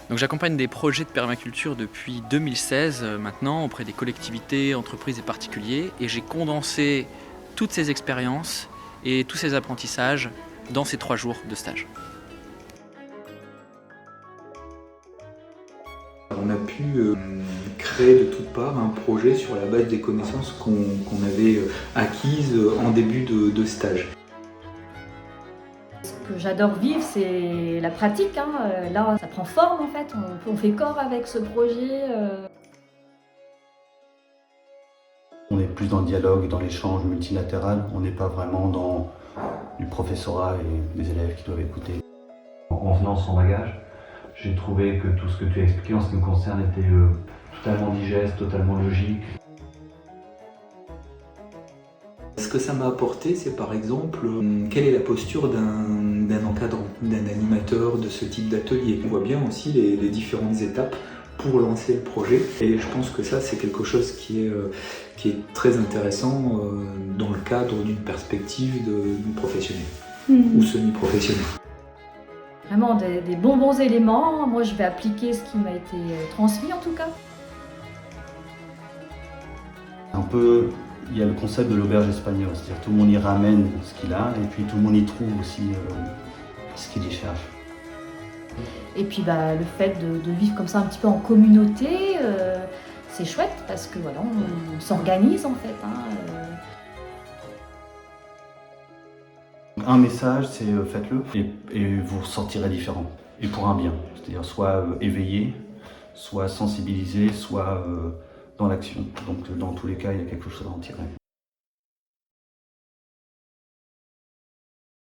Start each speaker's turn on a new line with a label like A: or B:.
A: Donc j'accompagne des projets de permaculture depuis 2016 maintenant auprès des collectivités, entreprises et particuliers, et j'ai condensé toutes ces expériences et tous ces apprentissages dans ces 3 jours de stage.
B: On a pu créer de toutes parts un projet sur la base des connaissances qu'on avait acquises en début de stage.
C: Ce que j'adore vivre, c'est la pratique, hein. Là, ça prend forme en fait, on fait corps avec ce projet.
D: On est plus dans le dialogue, dans l'échange multilatéral, on n'est pas vraiment dans du professorat et des élèves qui doivent écouter.
E: En venant sans bagage, j'ai trouvé que tout ce que tu as expliqué en ce qui me concerne était totalement digeste, totalement logique.
B: Ce que ça m'a apporté, c'est par exemple, quelle est la posture d'un encadrant, d'un animateur de ce type d'atelier. On voit bien aussi les différentes étapes pour lancer le projet, et je pense que ça c'est quelque chose qui est très intéressant dans le cadre d'une perspective de professionnel ou semi-professionnel.
C: Vraiment des bons éléments. Moi, je vais appliquer ce qui m'a été transmis en tout cas.
D: Il y a le concept de l'auberge espagnole, c'est-à-dire tout le monde y ramène ce qu'il a et puis tout le monde y trouve aussi ce qu'il y cherche.
C: Et puis le fait de vivre comme ça un petit peu en communauté, c'est chouette parce que voilà, on s'organise en fait, hein.
D: Un message, c'est faites-le et vous ressortirez différent. Et pour un bien, c'est-à-dire soit éveillé, soit sensibilisé, soit dans l'action. Donc dans tous les cas, il y a quelque chose à en tirer.